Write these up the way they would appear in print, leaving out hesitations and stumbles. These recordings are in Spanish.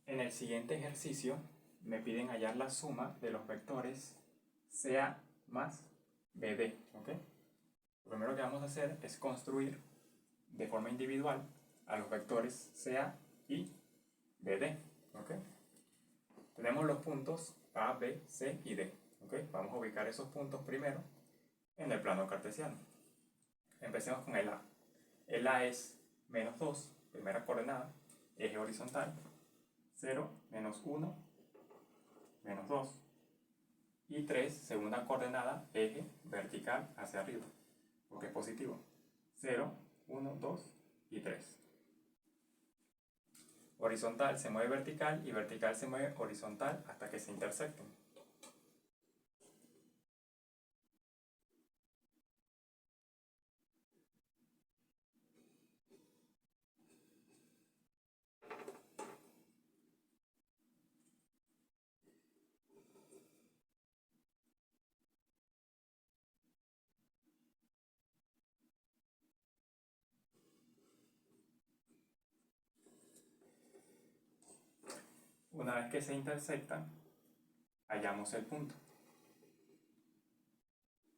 En el siguiente ejercicio me piden hallar la suma de los vectores CA más BD, ¿ok? Lo primero que vamos a hacer es construir de forma individual a los vectores CA y BD, ¿ok? Tenemos los puntos A, B, C y D, ¿ok? Vamos a ubicar esos puntos primero en el plano cartesiano. Empecemos con el A. El A es menos 2, primera coordenada, eje horizontal, 0, menos 1, menos 2, y 3, segunda coordenada, eje vertical hacia arriba, porque es positivo, 0, 1, 2 y 3. Horizontal se mueve vertical y vertical se mueve horizontal hasta que se intersecten. Una vez que se intersectan, hallamos el punto.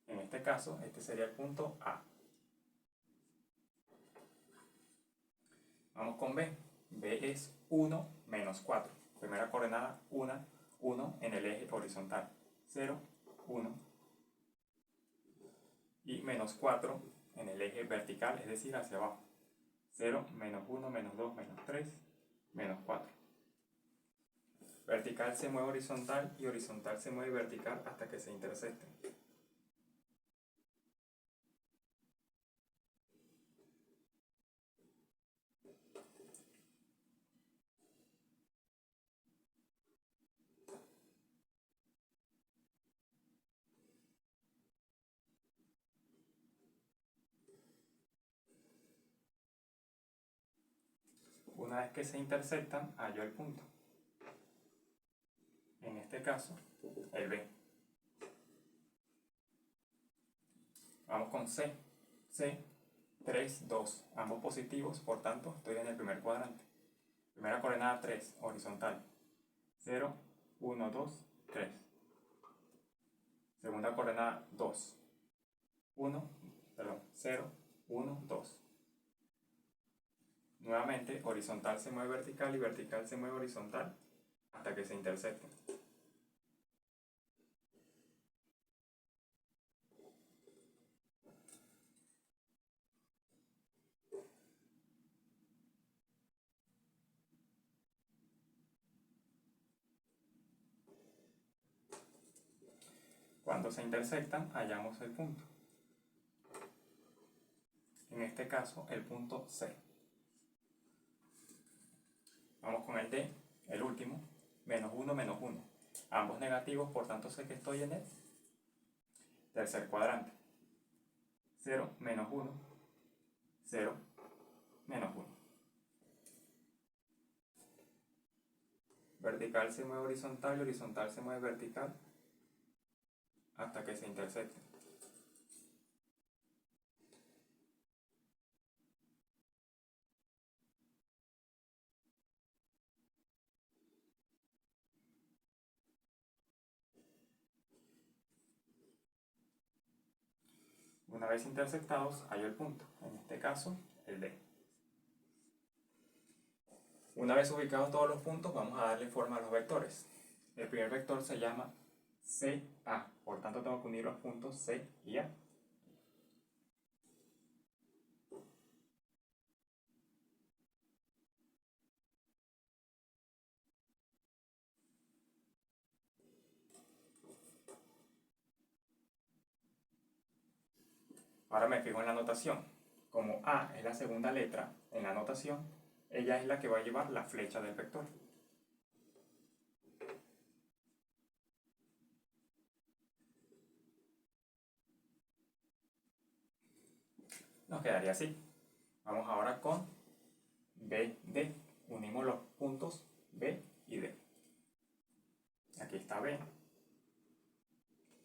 En este caso, este sería el punto A. Vamos con B. B es 1 menos 4. Primera coordenada, 1 en el eje horizontal. 0, 1. Y menos 4 en el eje vertical, es decir, hacia abajo. 0, menos 1, menos 2, menos 3, menos 4. Vertical se mueve horizontal y horizontal se mueve vertical hasta que se intersecten. Una vez que se intersectan, hallo el punto. En este caso, el B. Vamos con C. C, 3, 2. Ambos positivos, por tanto, estoy en el primer cuadrante. Primera coordenada, 3, horizontal. 0, 1, 2, 3. Segunda coordenada, 2. 0, 1, 2. Nuevamente, horizontal se mueve vertical y vertical se mueve horizontal hasta que se intersecten. Cuando se intersectan, hallamos el punto. En este caso, el punto C. Vamos con el D, el último, menos 1, menos 1. Ambos negativos, por tanto sé que estoy en el tercer cuadrante. 0, menos 1, 0, menos 1. Vertical se mueve horizontal y horizontal se mueve vertical hasta que se intersecten. Una vez intersectados, hallo el punto, en este caso, el D. Una vez ubicados todos los puntos, vamos a darle forma a los vectores. El primer vector se llama CA, por tanto tengo que unir los puntos C y A. Ahora me fijo en la notación. Como A es la segunda letra en la notación, ella es la que va a llevar la flecha del vector. Nos quedaría así. Vamos ahora con B, D. Unimos los puntos B y D. Aquí está B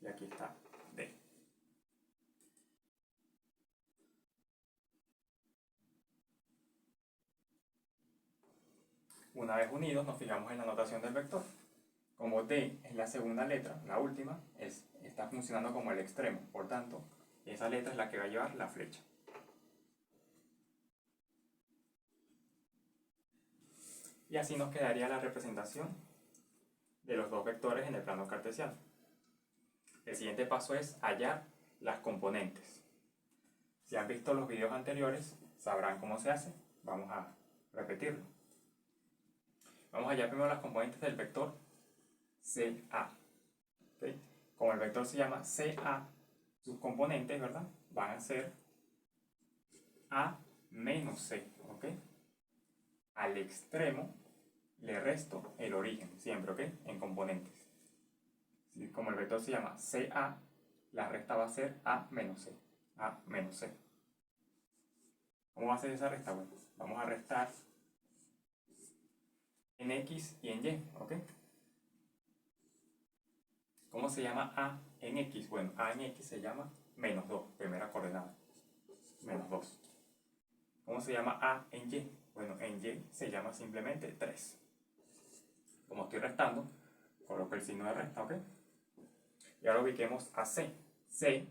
y aquí está D. Una vez unidos, nos fijamos en la notación del vector. Como D es la segunda letra, la última, está funcionando como el extremo. Por tanto, esa letra es la que va a llevar la flecha. Y así nos quedaría la representación de los dos vectores en el plano cartesiano. El siguiente paso es hallar las componentes. Si han visto los videos anteriores, sabrán cómo se hace. Vamos a repetirlo. Vamos a hallar primero las componentes del vector CA. ¿Okay? Como el vector se llama CA, sus componentes, ¿verdad?, van a ser A menos C. ¿Ok? Al extremo le resto el origen, siempre, ¿ok?, en componentes. Como el vector se llama CA, la resta va a ser A menos C. A menos C. ¿Cómo va a ser esa resta? Bueno, vamos a restar en X y en Y, ¿ok? ¿Cómo se llama A en X? Bueno, A en X se llama menos 2, primera coordenada. Menos 2. ¿Cómo se llama A en Y? Bueno, en Y se llama simplemente 3. Como estoy restando, coloco el signo de resta, ¿ok? Y ahora ubiquemos a C. C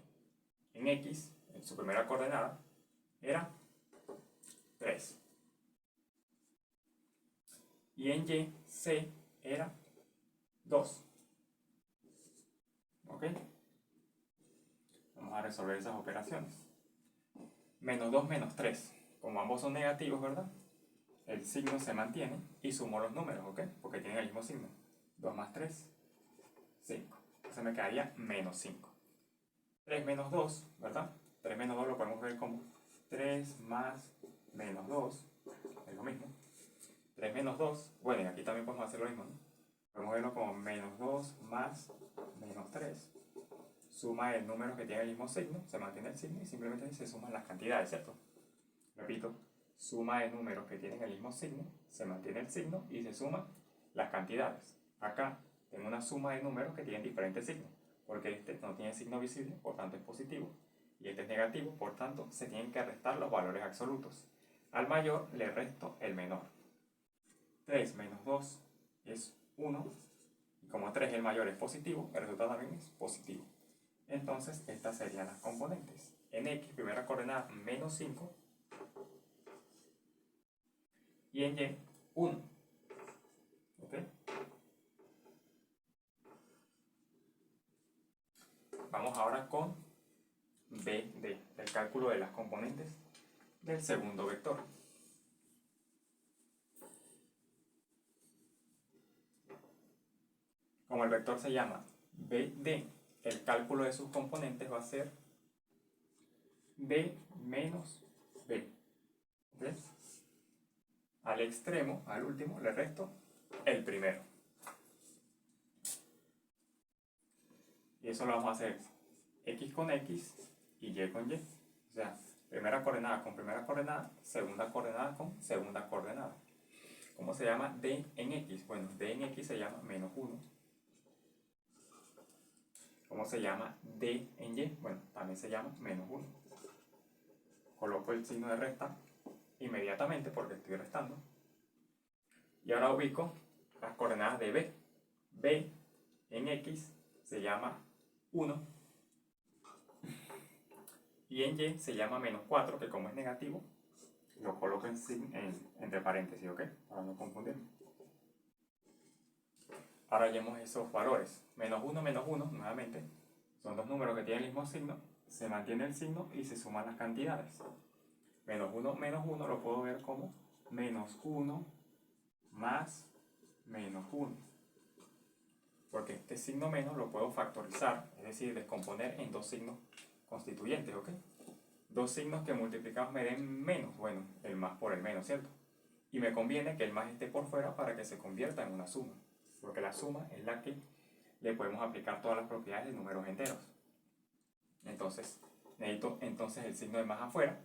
en X, en su primera coordenada, era 3. Y en Y, C era 2. ¿Ok? Vamos a resolver esas operaciones. Menos 2 menos 3. Como ambos son negativos, ¿verdad?, el signo se mantiene y sumo los números, ¿ok? Porque tienen el mismo signo. 2 más 3, 5. Entonces me quedaría menos 5. 3 menos 2, ¿verdad? 3 menos 2 lo podemos ver como 3 más menos 2. Es lo mismo. 3 menos 2. Bueno, y aquí también podemos hacer lo mismo, ¿no? Podemos verlo como menos 2 más menos 3. Suma el número que tiene el mismo signo, se mantiene el signo y simplemente se suman las cantidades, ¿cierto? Repito, suma de números que tienen el mismo signo, se mantiene el signo y se suman las cantidades. Acá tengo una suma de números que tienen diferentes signos, porque este no tiene signo visible, por tanto es positivo, y este es negativo, por tanto se tienen que restar los valores absolutos. Al mayor le resto el menor. 3 menos 2 es 1, y como 3 el mayor es positivo, el resultado también es positivo. Entonces estas serían las componentes. En X, primera coordenada, menos 5, y en Y, 1. ¿Ok? Vamos ahora con BD, el cálculo de las componentes del segundo vector. Como el vector se llama BD, el cálculo de sus componentes va a ser B menos B. ¿Ok? Al extremo, al último, le resto el primero. Y eso lo vamos a hacer X con X y Y con Y. O sea, primera coordenada con primera coordenada, segunda coordenada con segunda coordenada. ¿Cómo se llama D en X? Bueno, D en X se llama menos 1. ¿Cómo se llama D en Y? Bueno, también se llama menos 1. Coloco el signo de resta inmediatamente porque estoy restando. Y ahora ubico las coordenadas de B. B en X se llama 1. Y en Y se llama menos 4, que como es negativo, lo coloco entre paréntesis, ¿ok? Para no confundirme. Ahora hallemos esos valores. Menos 1, nuevamente, son dos números que tienen el mismo signo, se mantiene el signo y se suman las cantidades. Menos 1 lo puedo ver como menos 1 más menos 1. Porque este signo menos lo puedo factorizar, es decir, descomponer en dos signos constituyentes, ¿ok? Dos signos que multiplicados me den menos, bueno, el más por el menos, ¿cierto? Y me conviene que el más esté por fuera para que se convierta en una suma, porque la suma es la que le podemos aplicar todas las propiedades de números enteros. Entonces, necesito entonces el signo de más afuera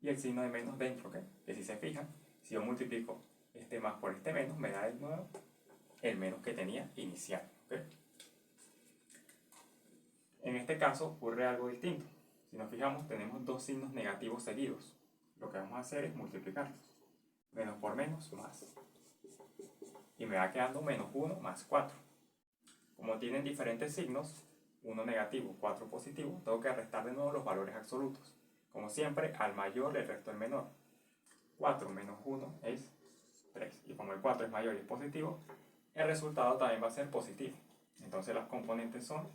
y el signo de menos dentro, ¿ok? Que si se fijan, si yo multiplico este más por este menos, me da de nuevo el menos que tenía inicial, ¿ok? En este caso ocurre algo distinto. Si nos fijamos, tenemos dos signos negativos seguidos. Lo que vamos a hacer es multiplicarlos. Menos por menos, más. y me va quedando menos 1 más 4. Como tienen diferentes signos, 1 negativo, 4 positivo, tengo que restar de nuevo los valores absolutos. Como siempre, al mayor le resto el menor. 4 menos 1 es 3. Y como el 4 es mayor y es positivo, el resultado también va a ser positivo. Entonces las componentes son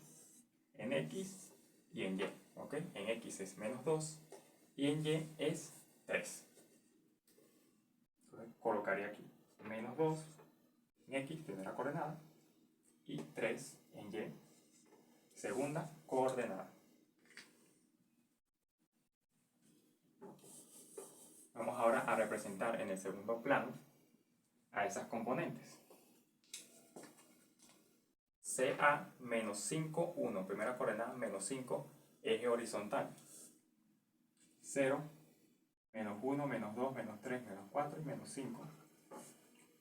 en X y en Y. ¿Ok? En X es menos 2 y en Y es 3. Entonces colocaría aquí menos 2 en X, primera coordenada, y 3 en Y, segunda coordenada. Vamos ahora a representar en el segundo plano a esas componentes. CA menos 5, 1, primera coordenada, menos 5, eje horizontal. 0, menos 1, menos 2, menos 3, menos 4 y menos 5.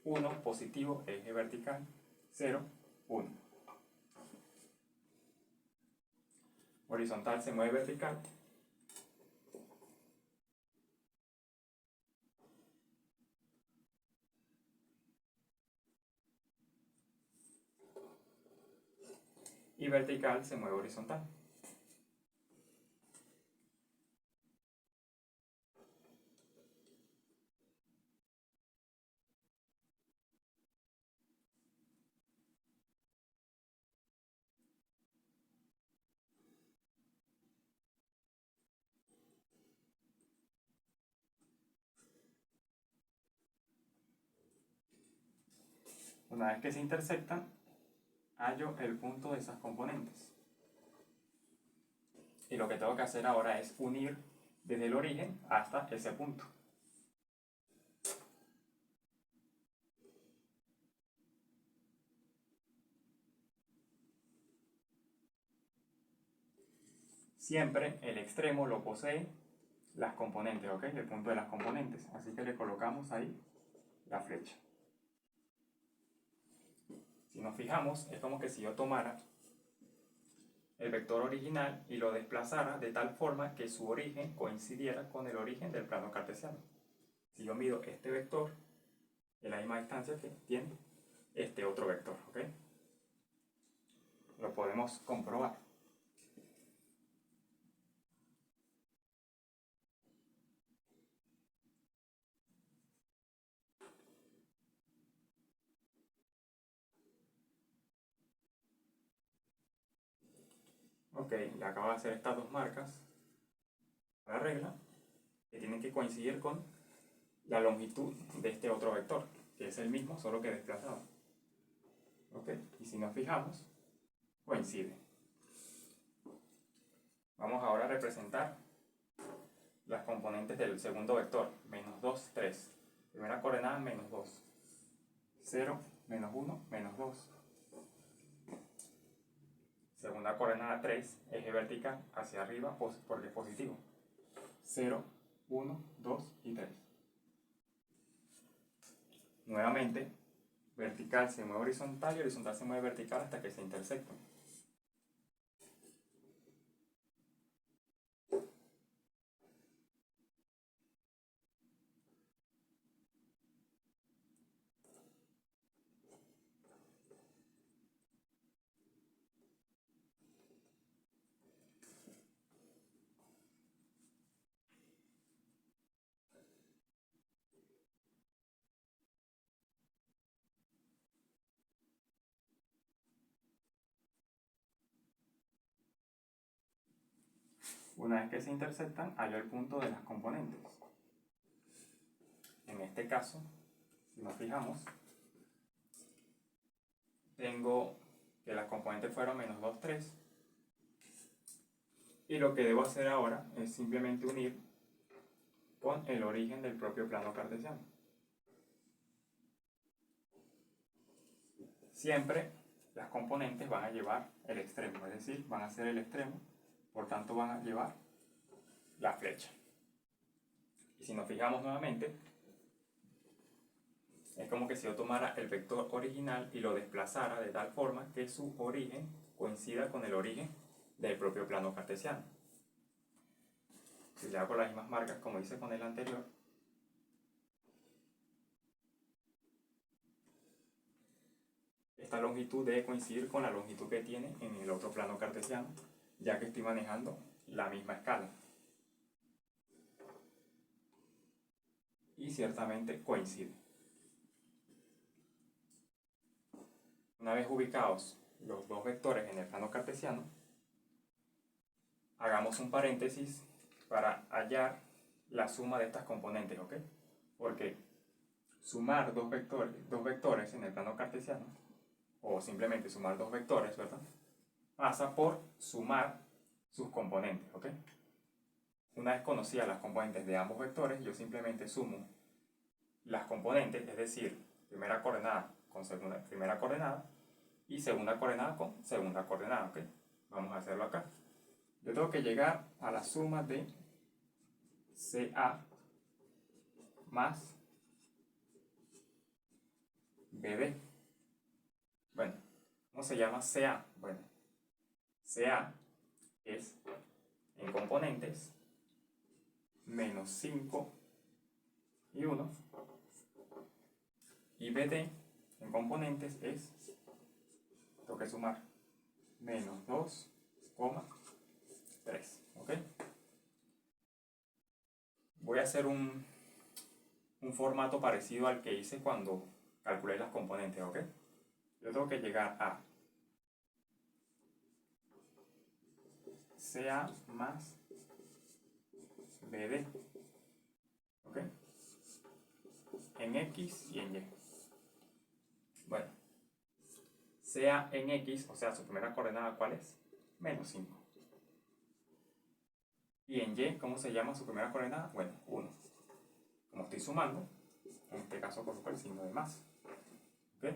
1, positivo, eje vertical. 0, 1. Horizontal se mueve vertical. Y vertical se mueve horizontal. Una vez que se intersectan, hallo el punto de esas componentes. Y lo que tengo que hacer ahora es unir desde el origen hasta ese punto. Siempre el extremo lo posee las componentes, ¿ok? El punto de las componentes. Así que le colocamos ahí la flecha. Si nos fijamos, es como que si yo tomara el vector original y lo desplazara de tal forma que su origen coincidiera con el origen del plano cartesiano. Si yo mido este vector en la misma distancia que tiene este otro vector, ¿ok? Lo podemos comprobar. Ok, le acabo de hacer estas dos marcas a la regla que tienen que coincidir con la longitud de este otro vector, que es el mismo, solo que desplazado. Ok, y si nos fijamos, coincide. Vamos ahora a representar las componentes del segundo vector, menos 2, 3. Primera coordenada, menos 2. 0, menos 1, menos 2. Segunda coordenada, 3, eje vertical hacia arriba porque es positivo. 0, 1, 2 y 3. Nuevamente, vertical se mueve horizontal y horizontal se mueve vertical hasta que se intersectan. Una vez que se intersectan, hallo el punto de las componentes. En este caso, si nos fijamos, tengo que las componentes fueron menos 2, 3. Y lo que debo hacer ahora es simplemente unir con el origen del propio plano cartesiano. Siempre las componentes van a llevar el extremo, es decir, van a ser el extremo, por tanto van a llevar la flecha. Y si nos fijamos nuevamente, es como que si yo tomara el vector original y lo desplazara de tal forma que su origen coincida con el origen del propio plano cartesiano. Si le hago las mismas marcas como hice con el anterior, esta longitud debe coincidir con la longitud que tiene en el otro plano cartesiano, ya que estoy manejando la misma escala. Y ciertamente coincide. Una vez ubicados los dos vectores en el plano cartesiano, hagamos un paréntesis para hallar la suma de estas componentes, ¿ok? Porque sumar dos vectores en el plano cartesiano, o simplemente sumar dos vectores, ¿verdad?, pasa por sumar sus componentes, ¿ok? Una vez conocidas las componentes de ambos vectores, yo simplemente sumo las componentes, es decir, primera coordenada con primera coordenada y segunda coordenada con segunda coordenada, ¿ok? Vamos a hacerlo acá. Yo tengo que llegar a la suma de CA más BD. Bueno, ¿cómo se llama CA? Bueno, CA es en componentes menos 5 y 1, y BD en componentes es, tengo que sumar, menos 2,3, ¿ok? Voy a hacer un formato parecido al que hice cuando calculé las componentes, ¿ok? Yo tengo que llegar a CA más BD, ¿ok? En X y en Y. Bueno, CA en X, o sea, su primera coordenada, ¿cuál es? Menos 5. Y en Y, ¿cómo se llama su primera coordenada? Bueno, 1. Como estoy sumando, en este caso coloco el signo de más. ¿Ok?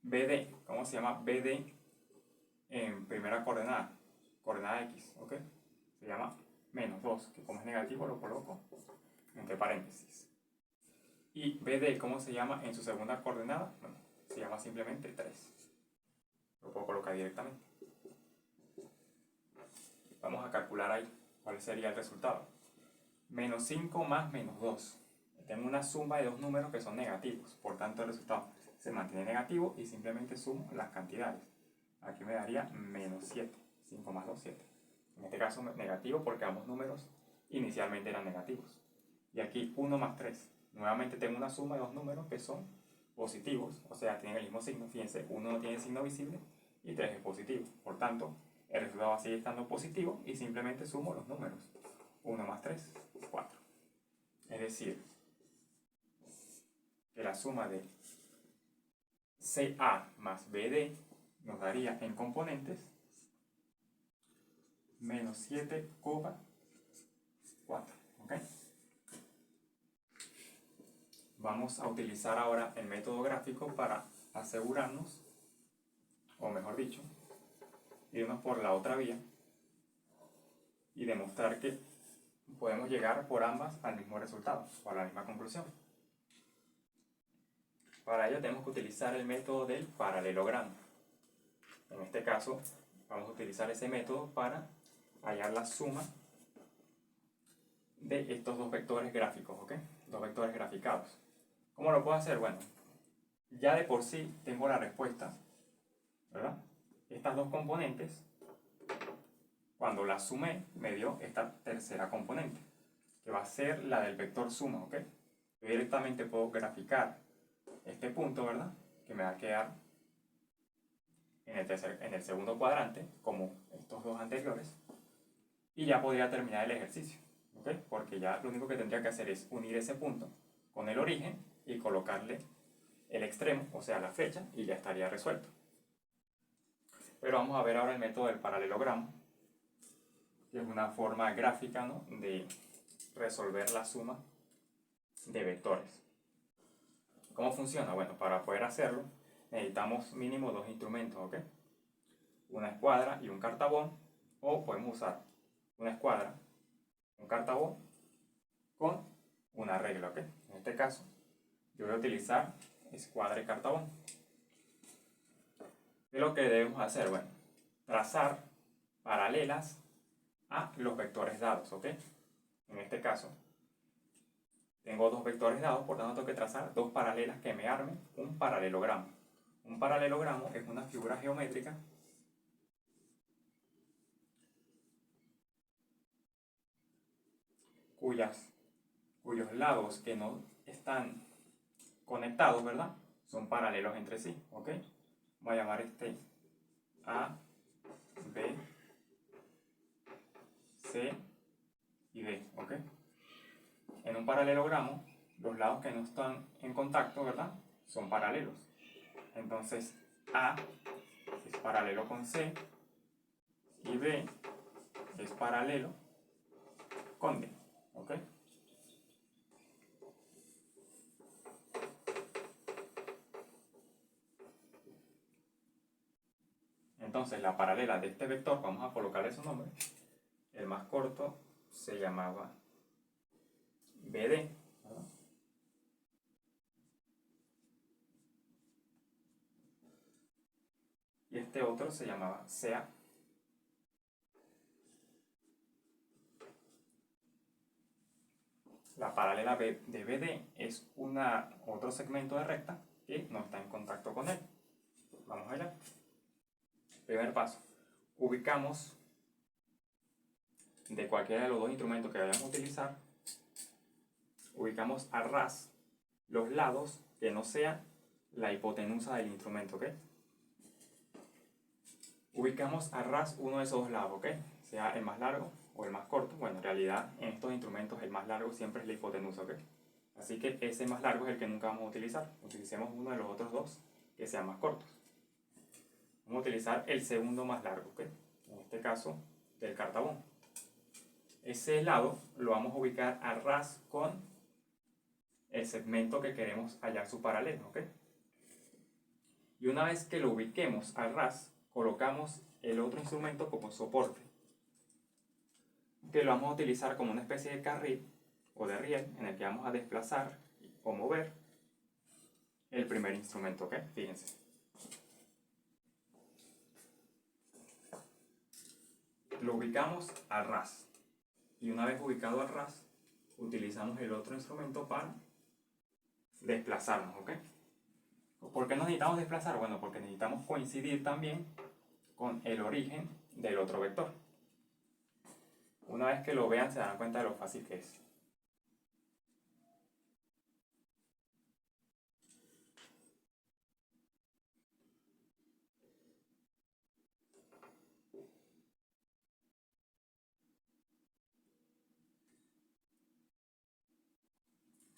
BD, ¿cómo se llama BD en primera coordenada? Coordenada X, ¿ok? Se llama menos 2, que como es negativo lo coloco entre paréntesis. Y BD, ¿cómo se llama en su segunda coordenada? Bueno, se llama simplemente 3. Lo puedo colocar directamente. Vamos a calcular ahí cuál sería el resultado. Menos 5 más menos 2. Tengo una suma de dos números que son negativos. Por tanto, el resultado se mantiene negativo y simplemente sumo las cantidades. Aquí me daría menos 7. 5 más 2, 7. En este caso negativo porque ambos números inicialmente eran negativos. Y aquí 1 más 3. Nuevamente tengo una suma de dos números que son positivos, o sea, tienen el mismo signo. Fíjense, 1 no tiene signo visible y 3 es positivo. Por tanto, el resultado va a seguir estando positivo y simplemente sumo los números. 1 más 3, 4. Es decir, que la suma de CA más BD nos daría en componentes menos 7,4. ¿Ok? Vamos a utilizar ahora el método gráfico para asegurarnos, o mejor dicho, irnos por la otra vía y demostrar que podemos llegar por ambas al mismo resultado o a la misma conclusión. Para ello tenemos que utilizar el método del paralelogramo. En este caso vamos a utilizar ese método para hallar la suma de estos dos vectores gráficos, ¿ok? Dos vectores graficados. ¿Cómo lo puedo hacer? Bueno, ya de por sí tengo la respuesta, ¿verdad? Estas dos componentes, cuando las sumé, me dio esta tercera componente, que va a ser la del vector suma, ¿ok? Yo directamente puedo graficar este punto, ¿verdad?, que me va a quedar en el segundo cuadrante, como estos dos anteriores, y ya podría terminar el ejercicio, ¿ok? Porque ya lo único que tendría que hacer es unir ese punto con el origen y colocarle el extremo, o sea, la flecha, y ya estaría resuelto. Pero vamos a ver ahora el método del paralelogramo, que es una forma gráfica, ¿no?, de resolver la suma de vectores. ¿Cómo funciona? Bueno, para poder hacerlo necesitamos mínimo dos instrumentos, ¿ok? Una escuadra y un cartabón, o podemos usar una escuadra, un cartabón con una regla, ¿ok? En este caso yo voy a utilizar escuadra y cartabón. ¿Qué es lo que debemos hacer? Bueno, trazar paralelas a los vectores dados, ¿ok? En este caso tengo dos vectores dados, por tanto tengo que trazar dos paralelas que me armen un paralelogramo. Un paralelogramo es una figura geométrica cuyos lados que no están conectados, ¿verdad? Son paralelos entre sí, ¿ok? Voy a llamar este A, B, C y D, ¿ok? En un paralelogramo, los lados que no están en contacto, ¿verdad? Son paralelos. Entonces, A es paralelo con C y B es paralelo con D, ¿ok? Entonces, la paralela de este vector, vamos a colocarle su nombre. El más corto se llamaba BD, ¿verdad? Y este otro se llamaba CA. La paralela de BD es otro segmento de recta que no está en contacto con él. Vamos allá. Primer paso. Ubicamos de cualquiera de los dos instrumentos que vayamos a utilizar, ubicamos a ras los lados que no sean la hipotenusa del instrumento, ¿ok? Ubicamos a ras uno de esos dos lados, ¿ok? Sea el más largo o el más corto. Bueno, en realidad en estos instrumentos el más largo siempre es la hipotenusa, ¿ok? Así que ese más largo es el que nunca vamos a utilizar. Utilicemos uno de los otros dos que sean más cortos. Vamos a utilizar el segundo más largo, ¿ok? En este caso, del cartabón. Ese lado lo vamos a ubicar a ras con el segmento que queremos hallar su paralelo, ¿ok? Y una vez que lo ubiquemos a ras, colocamos el otro instrumento como soporte, que lo vamos a utilizar como una especie de carril o de riel en el que vamos a desplazar o mover el primer instrumento, ¿ok? Fíjense. Lo ubicamos a ras. Y una vez ubicado a ras, utilizamos el otro instrumento para desplazarnos, ¿ok? ¿Por qué nos necesitamos desplazar? Bueno, porque necesitamos coincidir también con el origen del otro vector. Una vez que lo vean se darán cuenta de lo fácil que es.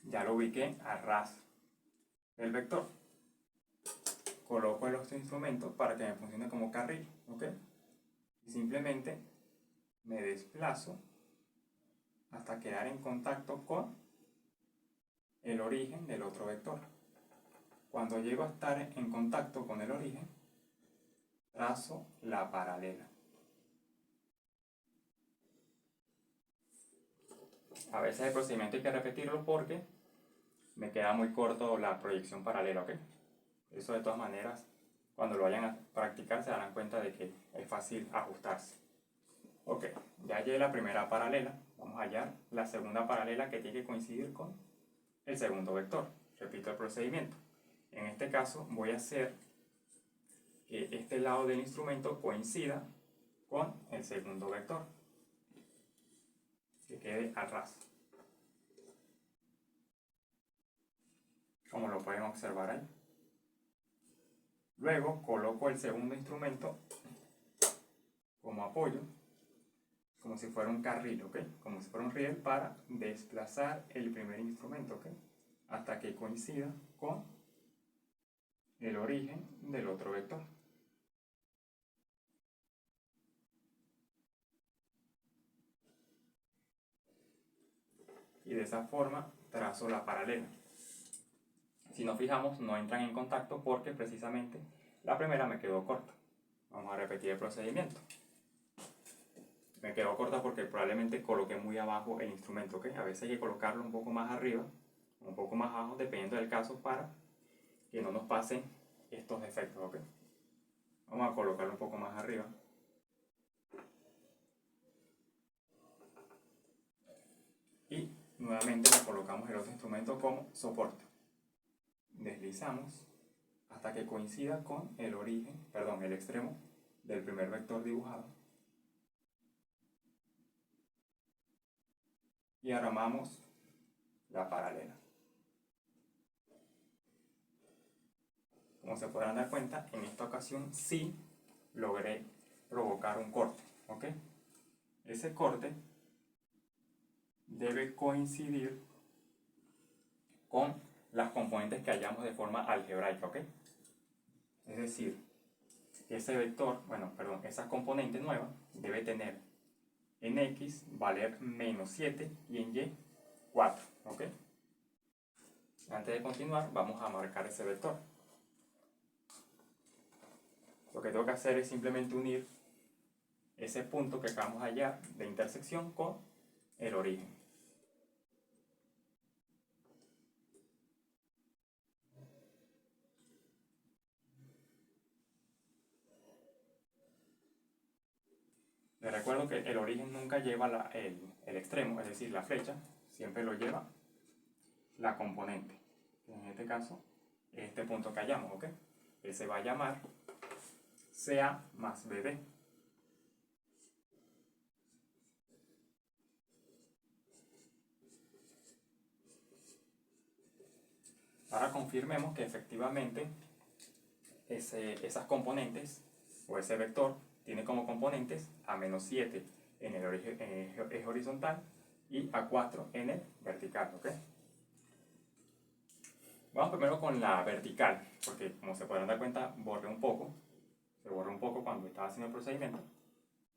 Ya lo ubiqué a ras del vector. Coloco el otro instrumento para que me funcione como carril, ¿ok? Y simplemente me desplazo hasta quedar en contacto con el origen del otro vector. Cuando llego a estar en contacto con el origen, trazo la paralela. A veces el procedimiento hay que repetirlo porque me queda muy corto la proyección paralela, ¿ok? Eso de todas maneras, cuando lo vayan a practicar se darán cuenta de que es fácil ajustarse. Ok, ya hallé la primera paralela, vamos a hallar la segunda paralela que tiene que coincidir con el segundo vector. Repito el procedimiento. En este caso voy a hacer que este lado del instrumento coincida con el segundo vector, que quede a ras. Como lo pueden observar ahí. Luego coloco el segundo instrumento como apoyo, como si fuera un carril, ¿ok? Como si fuera un riel para desplazar el primer instrumento, ¿ok? Hasta que coincida con el origen del otro vector. Y de esa forma trazo la paralela. Si nos fijamos, no entran en contacto porque precisamente la primera me quedó corta. Vamos a repetir el procedimiento. Me quedó corta porque probablemente coloqué muy abajo el instrumento, ¿ok? A veces hay que colocarlo un poco más arriba, un poco más abajo, dependiendo del caso, para que no nos pasen estos defectos, ¿ok? Vamos a colocarlo un poco más arriba. Y nuevamente le colocamos el otro instrumento como soporte. Deslizamos hasta que coincida con el origen, perdón, el extremo del primer vector dibujado. Y armamos la paralela. Como se podrán dar cuenta, en esta ocasión sí logré provocar un corte, ¿ok? Ese corte debe coincidir con las componentes que hallamos de forma algebraica, ¿ok? Es decir, ese vector, esa componente nueva debe tener en X valer menos 7 y en Y 4, ¿ok? Antes de continuar, vamos a marcar ese vector. Lo que tengo que hacer es simplemente unir ese punto que acabamos de hallar de intersección con el origen. Les recuerdo que el origen nunca lleva el extremo, es decir, la flecha, siempre lo lleva la componente. En este caso, este punto que hallamos, ¿ok? Que se va a llamar CA más BD. Ahora confirmemos que efectivamente esas componentes o ese vector tiene como componentes a menos 7 en el eje horizontal y a 4 en el vertical, ¿ok? Vamos primero con la vertical, porque como se podrán dar cuenta, se borró un poco cuando estaba haciendo el procedimiento,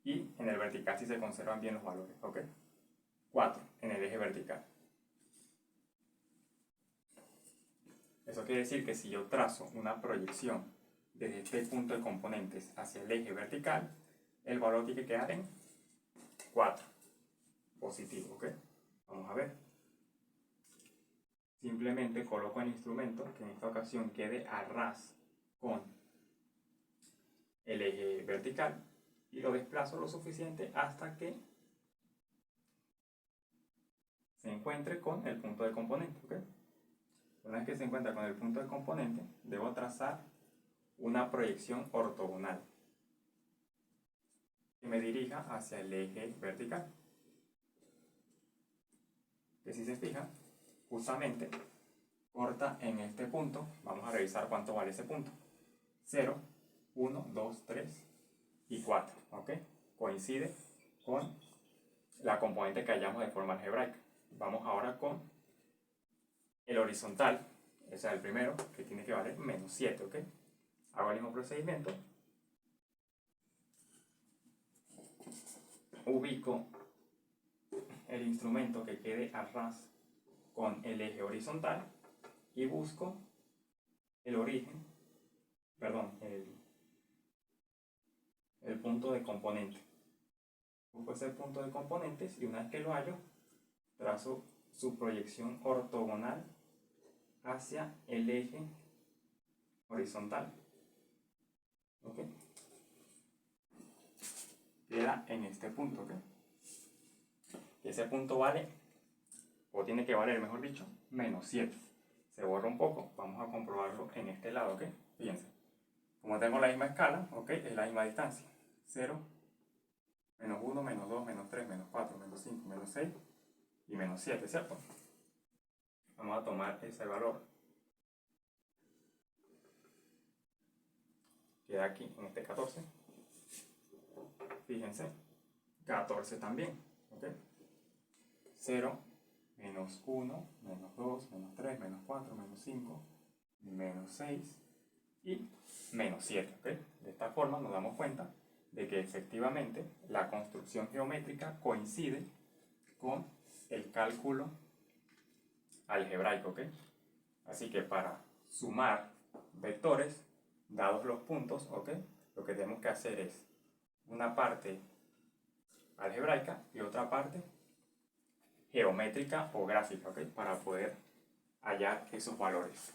y en el vertical sí se conservan bien los valores, ¿ok? 4 en el eje vertical. Eso quiere decir que si yo trazo una proyección desde este punto de componentes hacia el eje vertical, el valor tiene que quedar en 4, positivo, ¿ok? Vamos a ver. Simplemente coloco el instrumento que en esta ocasión quede a ras con el eje vertical y lo desplazo lo suficiente hasta que se encuentre con el punto de componente, ¿ok? Una vez que se encuentra con el punto de componente, debo trazar una proyección ortogonal que me dirija hacia el eje vertical. Que si se fijan, justamente corta en este punto. Vamos a revisar cuánto vale ese punto. 0, 1, 2, 3 y 4, ¿ok? Coincide con la componente que hallamos de forma algebraica. Vamos ahora con el horizontal, o sea, el primero, que tiene que valer menos 7, ¿ok? Hago el mismo procedimiento. Ubico el instrumento que quede a ras con el eje horizontal y busco el origen, perdón, el punto de componente. Busco ese punto de componentes y una vez que lo hallo, trazo su proyección ortogonal hacia el eje horizontal. ¿Ok? Queda en este punto, ¿ok? Ese punto vale, o tiene que valer, mejor dicho, menos 7. Se borra un poco, vamos a comprobarlo en este lado, ¿ok? Fíjense, como tengo la misma escala, ¿ok? Es la misma distancia. 0, menos 1, menos 2, menos 3, menos 4, menos 5, menos 6 y menos 7, ¿cierto? Vamos a tomar ese valor. Queda aquí en este 14. Fíjense, 14 también, ¿ok? 0, menos 1, menos 2, menos 3, menos 4, menos 5, menos 6 y menos 7, ¿ok? De esta forma nos damos cuenta de que efectivamente la construcción geométrica coincide con el cálculo algebraico, ¿ok? Así que para sumar vectores, dados los puntos, ¿ok? Lo que tenemos que hacer es una parte algebraica y otra parte geométrica o gráfica, ¿ok? Para poder hallar esos valores.